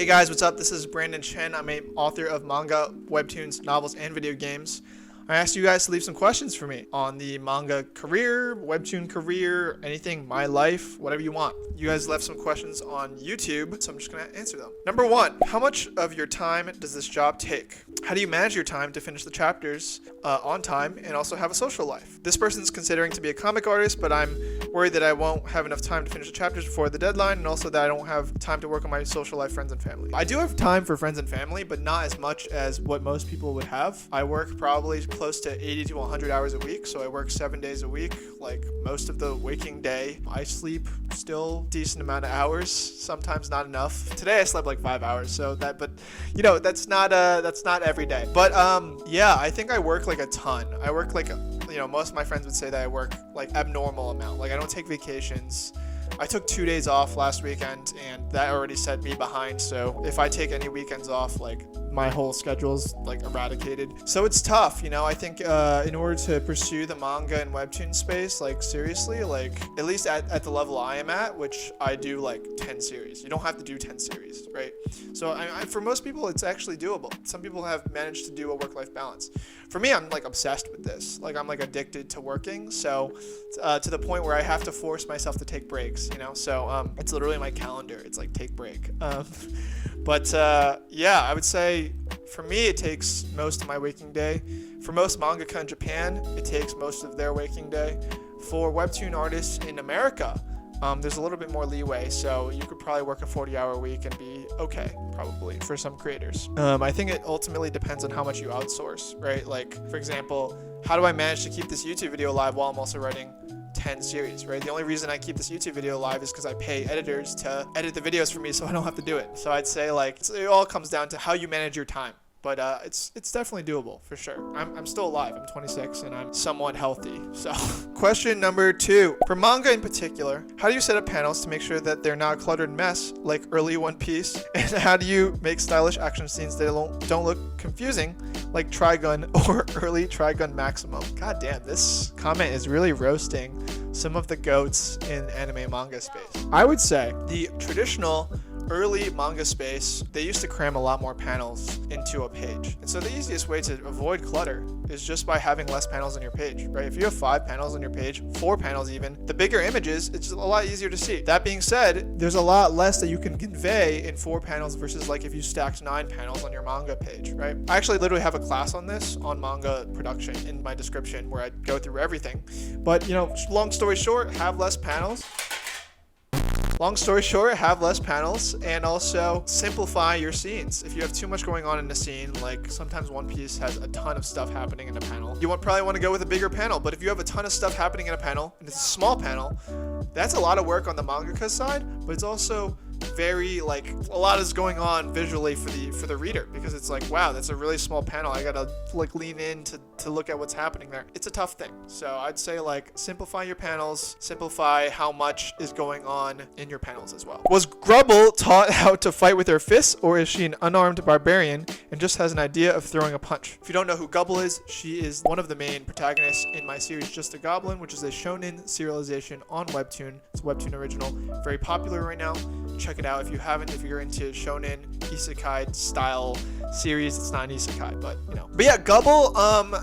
Hey guys, what's up? This is Brandon Chen. I'm an author of manga, webtoons, novels, and video games. I asked you guys to leave some questions for me on the manga career, webtoon career, anything, my life, whatever you want. You guys left some questions on YouTube, so I'm just going to answer them. Number 1, how much of your time does this job take? How do you manage your time to finish the chapters on time and also have a social life? This person's considering to be a comic artist, but I'm worried that I won't have enough time to finish the chapters before the deadline, and also that I don't have time to work on my social life, friends, and family. I do have time for friends and family, but not as much as what most people would have. I work probably close to 80 to 100 hours a week, so I work 7 days a week, like most of the waking day. I sleep still decent amount of hours, sometimes not enough. Today I slept like 5 hours, so that, but you know, that's not every day. But yeah, I think I work like a ton. I work like, you know, most of my friends would say that I work like abnormal amount. Like I don't take vacations. I took 2 days off last weekend, and that already set me behind. So if I take any weekends off, like my whole schedule's like eradicated. So it's tough, you know. I think in order to pursue the manga and webtoon space, like seriously, like at least at the level I am at, which I do like 10 series. You don't have to do 10 series, right? So for most people, it's actually doable. Some people have managed to do a work-life balance. For me, I'm like obsessed with this. Like I'm like addicted to working. So to the point where I have to force myself to take breaks, you know? So it's literally my calendar. It's like take break. But yeah, I would say for me, it takes most of my waking day. For most mangaka in Japan, it takes most of their waking day. For webtoon artists in America, there's a little bit more leeway, so you could probably work a 40-hour week and be okay, probably, for some creators. I think it ultimately depends on how much you outsource, right? Like, for example, how do I manage to keep this YouTube video live while I'm also writing 10 series, right? The only reason I keep this YouTube video live is because I pay editors to edit the videos for me so I don't have to do it. So I'd say like it all comes down to how you manage your time. But it's definitely doable for sure. I'm still alive. I'm 26 and I'm somewhat healthy. So question number 2. For manga in particular, how do you set up panels to make sure that they're not a cluttered mess like early One Piece? And how do you make stylish action scenes that don't look confusing like Trigun or early Trigun Maximum? God damn, this comment is really roasting some of the goats in anime manga space. I would say the traditional early manga space, they used to cram a lot more panels into a page. And so the easiest way to avoid clutter is just by having less panels on your page, right? If you have 5 panels on your page, 4 panels even, the bigger images, it's just a lot easier to see. That being said, there's a lot less that you can convey in 4 panels versus like if you stacked 9 panels on your manga page, right? I actually literally have a class on this, on manga production, in my description where I go through everything. But, you know, long story short, have less panels. Long story short, have less panels and also simplify your scenes. If you have too much going on in a scene, like sometimes One Piece has a ton of stuff happening in a panel, you probably want to go with a bigger panel. But if you have a ton of stuff happening in a panel and it's a small panel, that's a lot of work on the mangaka side, but it's also very like a lot is going on visually for the reader, because it's like, wow, that's a really small panel. I gotta like lean in to look at what's happening there. It's a tough thing. So I'd say like simplify your panels, simplify how much is going on in your panels as well. Was Grubble taught how to fight with her fists, or is she an unarmed barbarian and just has an idea of throwing a punch? If you don't know who Gubble is, she is one of the main protagonists in my series Just a Goblin, which is a shonen serialization on Webtoon. It's a Webtoon original, very popular right now. Check it out if you haven't. If you're into shonen isekai style series, it's not an isekai, but you know. But yeah, Gubble,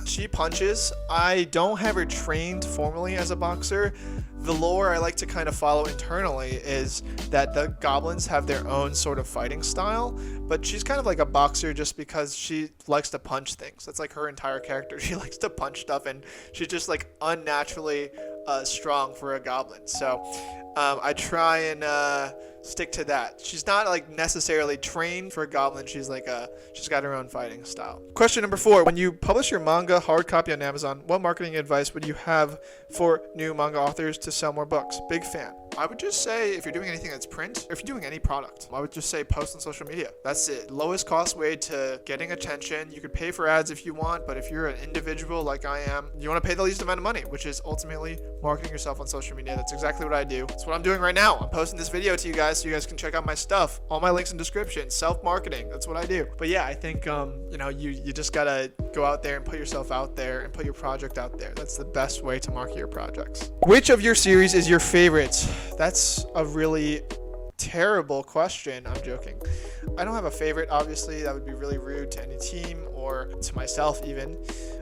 she punches. I don't have her trained formally as a boxer. The lore I like to kind of follow internally is that the goblins have their own sort of fighting style, but she's kind of like a boxer just because she likes to punch things. That's like her entire character. She likes to punch stuff, and she's just like unnaturally strong for a goblin. So I try and stick to that. She's not like necessarily trained for a goblin. She's got her own fighting style. Question number 4. When you publish your manga hard copy on Amazon, what marketing advice would you have for new manga authors to sell more books? Big fan. I would just say if you're doing anything that's print, or if you're doing any product, I would just say post on social media. That's it. Lowest cost way to getting attention. You could pay for ads if you want, but if you're an individual like I am, you want to pay the least amount of money, which is ultimately marketing yourself on social media. That's exactly what I do. That's what I'm doing right now. I'm posting this video to you guys so you guys can check out my stuff. All my links in description. Self-marketing. That's what I do. But yeah, I think you know, you just gotta go out there and put yourself out there and put your project out there. That's the best way to market your projects. Which of your series is your favorite? That's a really terrible question. I'm joking. I don't have a favorite, obviously. That would be really rude to any team or to myself even.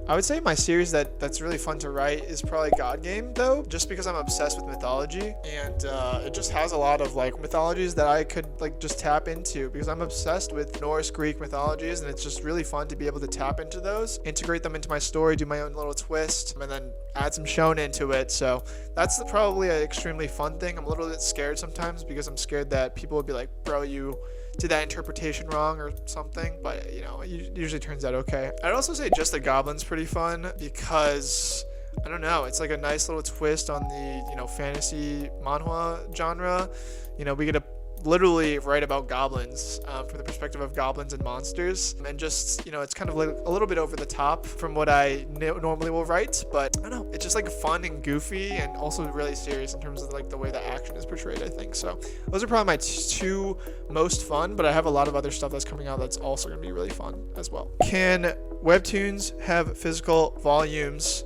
I would say my series that's really fun to write is probably God Game, though, just because I'm obsessed with mythology, and it just has a lot of like mythologies that I could like just tap into, because I'm obsessed with Norse, Greek mythologies, and it's just really fun to be able to tap into those, integrate them into my story, do my own little twist, and then add some shonen into it. So that's probably an extremely fun thing. I'm a little bit scared sometimes because I'm scared that people would be like, bro, you did that interpretation wrong or something, but you know, it usually turns out okay. I'd also say Just the Goblin's pretty fun because I don't know, it's like a nice little twist on the, you know, fantasy manhwa genre. You know, we get to literally write about goblins from the perspective of goblins and monsters, and just, you know, it's kind of like a little bit over the top from what I normally will write, but I don't know, it's just like fun and goofy and also really serious in terms of like the way the action is portrayed, I think. So those are probably my two most fun, but I have a lot of other stuff that's coming out that's also going to be really fun as well. Can webtoons have physical volumes?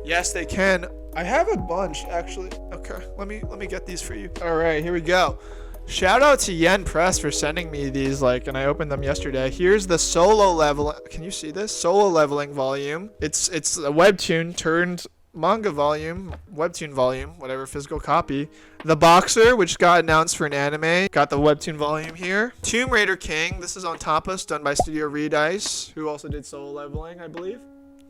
Yes, they can. I have a bunch actually. Okay, let me get these for you. All right, here we go. Shout out to Yen Press for sending me these, and I opened them yesterday. Here's the solo level. Can you see this? Solo leveling volume. It's a webtoon turned manga volume, webtoon volume, whatever, physical copy. The Boxer, which got announced for an anime, got the webtoon volume here. Tomb Raider King. This is on Tapas, done by Studio Re-Dice, who also did solo leveling, I believe.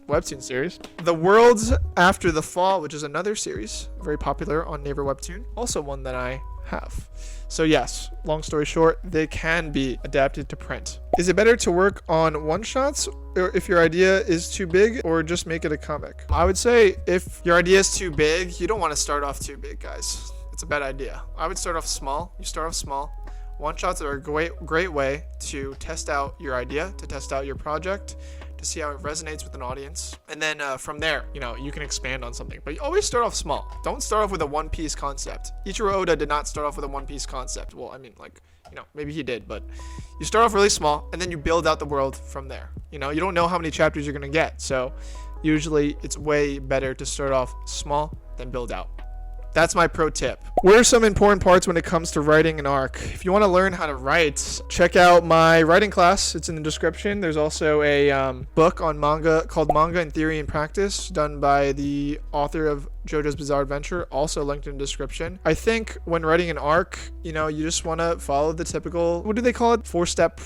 Webtoon series. The Worlds After the Fall, which is another series, very popular on Naver Webtoon. Also one that I have. So yes, long story short, they can be adapted to print. Is it better to work on one-shots or if your idea is too big, or just make it a comic? I would say if your idea is too big, you don't want to start off too big, guys. It's a bad idea. I would start off small. You start off small. One-shots are a great way to test out your idea, to test out your project, to see how it resonates with an audience. And then from there, you know, you can expand on something. But you always start off small. Don't start off with a one-piece concept. Ichiro Oda did not start off with a one-piece concept. Well, I mean, like, you know, maybe he did, but you start off really small, and then you build out the world from there. You know, you don't know how many chapters you're going to get. So usually it's way better to start off small than build out. That's my pro tip. What are some important parts when it comes to writing an arc? If you want to learn how to write, check out my writing class. It's in the description. There's also a book on manga called Manga in Theory and Practice, done by the author of Jojo's Bizarre Adventure, also linked in the description. I think when writing an arc, you know, you just want to follow the typical, what do they call it? 4-step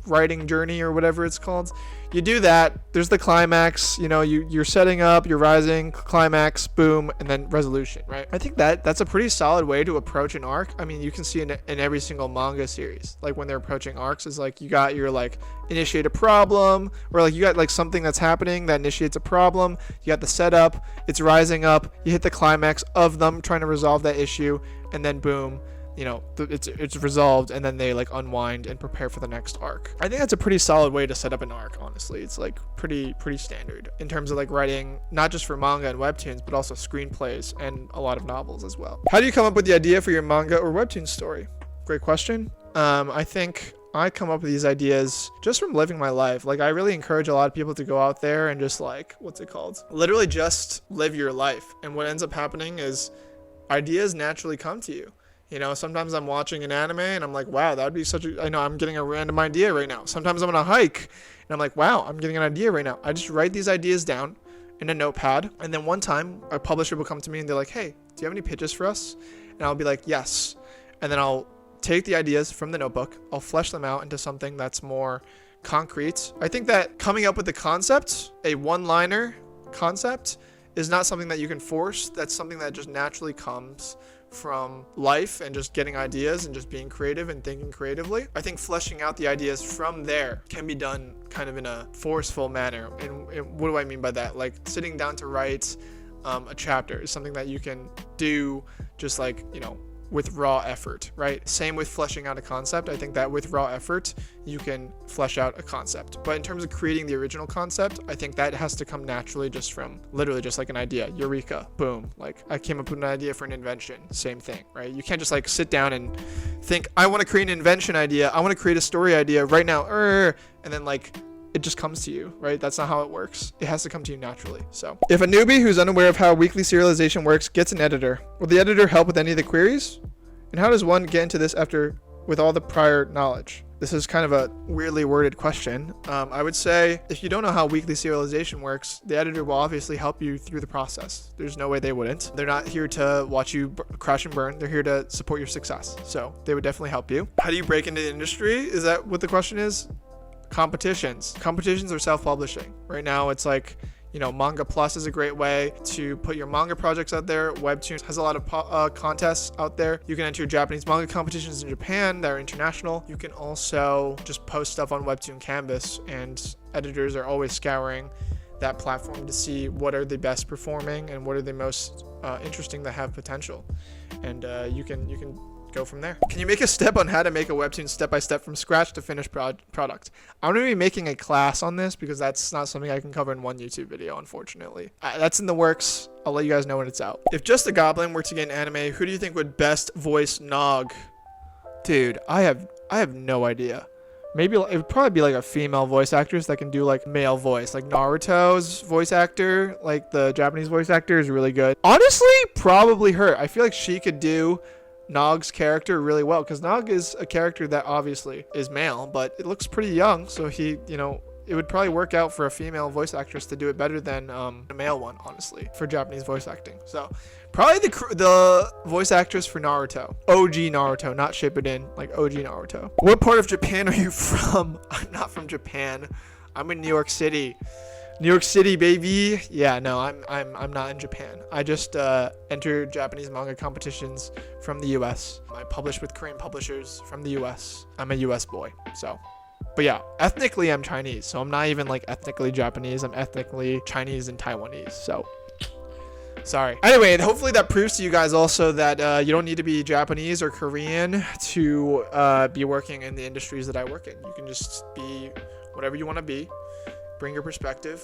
writing journey or whatever it's called. You do that, there's the climax, you know, you're setting up, you're rising, climax, boom, and then resolution, right? I think that's a pretty solid way to approach an arc. I mean, you can see in every single manga series, like when they're approaching arcs, is like you got your like initiate a problem, or like you got like something that's happening that initiates a problem, you got the setup, it's rising up, you hit the climax of them trying to resolve that issue, and then boom, you know, it's resolved, and then they like unwind and prepare for the next arc. I think that's a pretty solid way to set up an arc, honestly. It's like pretty standard in terms of like writing, not just for manga and webtoons, but also screenplays and a lot of novels as well. How do you come up with the idea for your manga or webtoon story? Great question. I think I come up with these ideas just from living my life. Like, I really encourage a lot of people to go out there and just like, literally just live your life. And what ends up happening is ideas naturally come to you. You know, sometimes I'm watching an anime and I'm like, wow, that would be I know I'm getting a random idea right now. Sometimes I'm on a hike and I'm like, wow, I'm getting an idea right now. I just write these ideas down in a notepad. And then one time a publisher will come to me and they're like, hey, do you have any pitches for us? And I'll be like, yes. And then I'll take the ideas from the notebook. I'll flesh them out into something that's more concrete. I think that coming up with the concept, a one-liner concept, is not something that you can force. That's something that just naturally comes from life and just getting ideas and just being creative and thinking creatively. I think fleshing out the ideas from there can be done kind of in a forceful manner. And what do I mean by that? Like sitting down to write a chapter is something that you can do just like, you know, with raw effort, right? Same with fleshing out a concept. I think that with raw effort, you can flesh out a concept. But in terms of creating the original concept, I think that has to come naturally just from literally just like an idea. Eureka, boom. Like I came up with an idea for an invention. Same thing, right? You can't just like sit down and think, I want to create an invention idea. I want to create a story idea right now. And then like, it just comes to you, right? That's not how it works. It has to come to you naturally. So if a newbie who's unaware of how weekly serialization works gets an editor, will the editor help with any of the queries? And how does one get into this with all the prior knowledge? this is kind of a weirdly worded question. I would say if you don't know how weekly serialization works, the editor will obviously help you through the process. There's no way they wouldn't. They're not here to watch you crash and burn. They're here to support your success. So they would definitely help you. How do you break into the industry? Is that what the question is? Competitions. Competitions are self-publishing. Right now, it's like, Manga Plus is a great way to put your manga projects out there. Webtoons has a lot of contests out there. You can enter Japanese manga competitions in Japan that are international. You can also just post stuff on Webtoon Canvas, and editors are always scouring that platform to see what are the best performing and what are the most interesting that have potential. And you can go from there. Can you make a step on how to make a webtoon step-by-step from scratch to finished product? I'm going to be making a class on this because that's not something I can cover in one YouTube video, unfortunately. That's in the works. I'll let you guys know when it's out. If Just a Goblin were to get an anime, who do you think would best voice Nog? Dude, I have no idea. Maybe it would probably be like a female voice actress that can do like male voice. Like Naruto's voice actor, like the Japanese voice actor, is really good. Honestly, probably her. I feel like she could do Nog's character really well, because Nog is a character that obviously is male, but it looks pretty young, so it would probably work out for a female voice actress to do it better than a male one, honestly, for Japanese voice acting. So probably the voice actress for Naruto, OG Naruto, not Shippuden, like OG Naruto. What part of Japan are you from? I'm not from Japan. I'm in New York City. New York City, baby. Yeah, no, I'm not in Japan. I just enter Japanese manga competitions from the US. I publish with Korean publishers from the US. I'm a US boy, so. But yeah, ethnically I'm Chinese, so I'm not even like ethnically Japanese. I'm ethnically Chinese and Taiwanese, so. Sorry. Anyway, hopefully that proves to you guys also that you don't need to be Japanese or Korean to be working in the industries that I work in. You can just be whatever you want to be. Bring your perspective,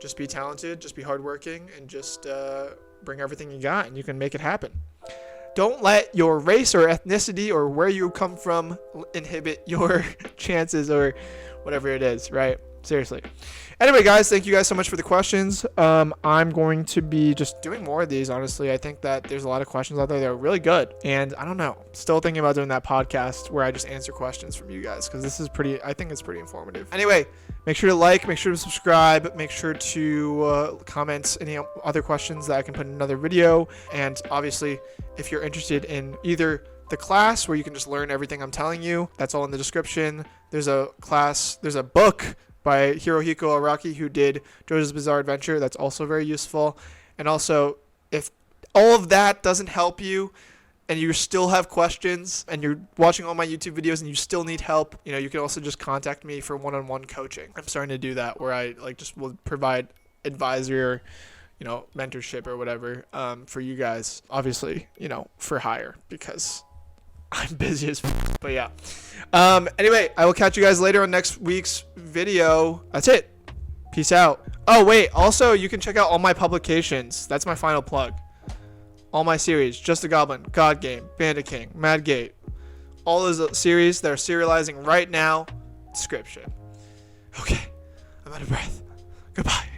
just be talented, just be hardworking, and just bring everything you got, and you can make it happen. Don't let your race or ethnicity or where you come from inhibit your chances or whatever it is, right? Seriously. Anyway, guys, thank you guys so much for the questions. I'm going to be just doing more of these, honestly. I think that there's a lot of questions out there that are really good. And I don't know, still thinking about doing that podcast where I just answer questions from you guys, because this is I think it's pretty informative. Anyway, make sure to like, make sure to subscribe, make sure to comment any other questions that I can put in another video. And obviously, if you're interested in either the class where you can just learn everything I'm telling you, that's all in the description. There's a book by Hirohiko Araki who did Jojo's Bizarre Adventure. That's also very useful. And also, if all of that doesn't help you and you still have questions and you're watching all my YouTube videos and you still need help, you can also just contact me for one-on-one coaching. I'm starting to do that where I just will provide advisory or mentorship or whatever for you guys, obviously, for hire, because I'm busy as but yeah. Anyway, I will catch you guys later on next week's video. That's it. Peace out. Oh, wait. Also, you can check out all my publications. That's my final plug. All my series. Just a Goblin, God Game, Bandit King, Mad Gate. All those series that are serializing right now. Description. Okay. I'm out of breath. Goodbye.